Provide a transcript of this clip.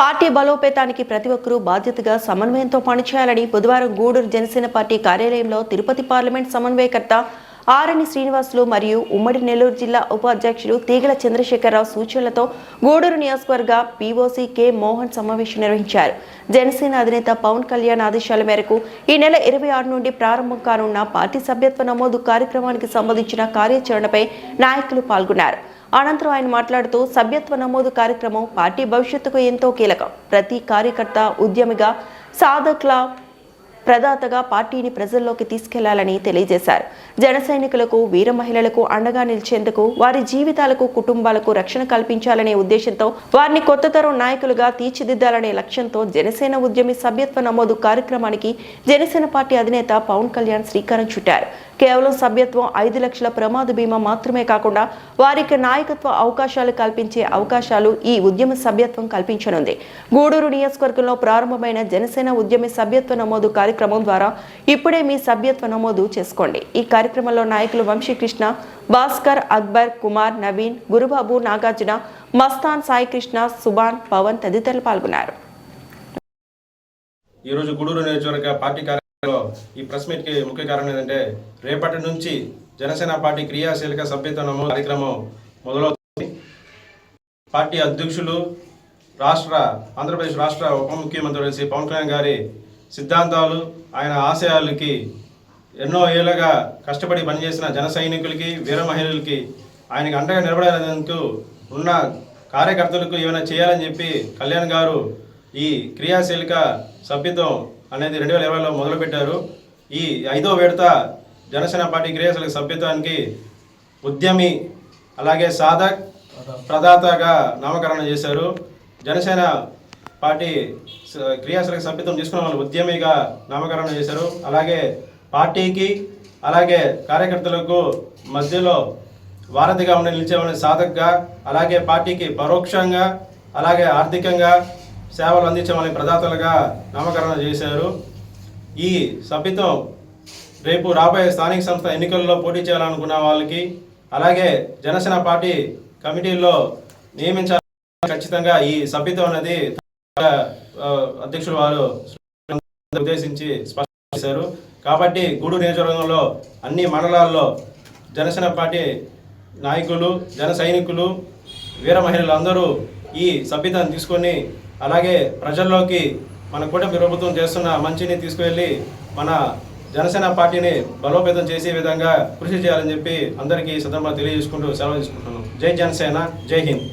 Party బలోపేతానికి ప్రతి ఒక్కరూ బాధ్యతగా సమన్వయంతో పనిచేయాలని బుధవారం గూడూరు జనసేన పార్టీ కార్యాలయంలో తిరుపతి పార్లమెంట్ సమన్వయకర్త ఆరణి శ్రీనివాసులు మరియు ఉమ్మడి నెల్లూరు జిల్లా ఉపాధ్యక్షులు తీగల చంద్రశేఖరరావు సూచనలతో గూడూరు నియోజకవర్గ పీఓసీ కె మోహన్ సమావేశం నిర్వహించారు. జనసేన అధినేత పవన్ కళ్యాణ్ ఆదేశాల మేరకు ఈ నెల 26 నుండి ప్రారంభం కానున్న పార్టీ సభ్యత్వ నమోదు కార్యక్రమానికి సంబంధించిన కార్యాచరణపై నాయకులు పాల్గొన్నారు. అనంతరం ఆయన మాట్లాడుతూ సభ్యత్వ నమోదు కార్యక్రమం పార్టీ భవిష్యత్తుకు ఎంతో కీలకం. ప్రతి కార్యకర్త ఉద్యమిగా సాధకుల ప్రదాతగా పార్టీని ప్రజల్లోకి తీసుకెళ్లాలని తెలియజేశారు. జన సైనికులకు వీర మహిళలకు అండగా నిలిచేందుకు వారి జీవితాలకు కుటుంబాలకు రక్షణ కల్పించాలనే ఉద్దేశంతో వారిని కొత్త తరం నాయకులుగా తీర్చిదిద్దాలనే లక్ష్యంతో జనసేన ఉద్యమి సభ్యత్వ నమోదు కార్యక్రమానికి జనసేన పార్టీ అధినేత పవన్ కళ్యాణ్ శ్రీకారం చుట్టారు. కేవలం సభ్యత్వం 5 లక్షల ప్రమాద బీమా మాత్రమే కాకుండా వారికి నాయకత్వ అవకాశాలు కల్పించే అవకాశాలు ఈ ఉద్యమ సభ్యత్వం కల్పించనుంది. గూడూరు నియోజకవర్గంలో ప్రారంభమైన జనసేన ఉద్యమి సభ్యత్వ నమోదు కార్యక్రమం ద్వారా ఇప్పుడే మీ సభ్యత్వ నమోదు చేసుకోండి. ఈ కార్యక్రమంలో నాయకులు వంశీకృష్ణ, భాస్కర్, అక్బర్, కుమార్, నవీన్, గురుబాబు, నాగార్జున, మస్తాన్, సాయికృష్ణ, సుబాన్, పవన్ తదితరులు పాల్గొన్నారు. ఈరోజు గూడూరు నియోజకవర్గ పార్టీ ఈ ప్రెస్ మీట్ కి ముఖ్య కారణం ఏంటంటే రేపటి నుంచి జనసేన పార్టీ క్రియాశీలక సభ్యత్వ నమోదు కార్యక్రమం మొదలవుతుంది. పార్టీ అధ్యక్షులు ఆంధ్రప్రదేశ్ రాష్ట్ర ఉప ముఖ్యమంత్రి శ్రీ పవన్ కళ్యాణ్ గారి సిద్ధాంతాలు, ఆయన ఆశయాలకి ఎన్నో ఏళ్ళగా కష్టపడి పనిచేసిన జన సైనికులకి, వీర మహిళలకి ఆయనకి అండగా నిలబడేందుకు ఉన్న కార్యకర్తలకు ఏమైనా చేయాలని చెప్పి కళ్యాణ్ గారు ఈ క్రియాశీలక సభ్యత్వం అనేది 2020లో మొదలుపెట్టారు. ఈ 5వ విడత జనసేన పార్టీ క్రియాశీలక సభ్యత్వానికి ఉద్యమి అలాగే సాధక్ ప్రదాతగా నామకరణం చేశారు. జనసేన పార్టీ క్రియాశీలక సభ్యత్వం తీసుకున్న వాళ్ళు ఉద్యమిగా నామకరణం చేశారు. అలాగే పార్టీకి అలాగే కార్యకర్తలకు మధ్యలో వారధిగా ఉండి నిలిచేవాళ్ళని సాధక్గా, అలాగే పార్టీకి పరోక్షంగా అలాగే ఆర్థికంగా సేవలు అందించే వాళ్ళని ప్రదాతలుగా నామకరణం చేశారు. ఈ సభ్యత్వం రేపు రాబోయే స్థానిక సంస్థ ఎన్నికల్లో పోటీ చేయాలనుకున్న వాళ్ళకి, అలాగే జనసేన పార్టీ కమిటీల్లో నియమించాలని ఖచ్చితంగా ఈ సభ్యత్వం అనేది అధ్యక్షులు వారు ఉద్దేశించి స్పష్టం చేశారు. కాబట్టి గూడూరు నియోజకవర్గంలో అన్ని మండలాల్లో జనసేన పార్టీ నాయకులు, జన సైనికులు, వీర మహిళలు అందరూ ఈ సభ్యత్వాన్ని తీసుకొని అలాగే ప్రజల్లోకి మన కూటమి ప్రభుత్వం చేస్తున్న మంచిని తీసుకువెళ్ళి మన జనసేన పార్టీని బలోపేతం చేసే విధంగా కృషి చేయాలని చెప్పి అందరికీ సందర్భంగా తెలియజేసుకుంటూ సెలవు తీసుకుంటున్నాను. జై జనసేన, జై హింద్.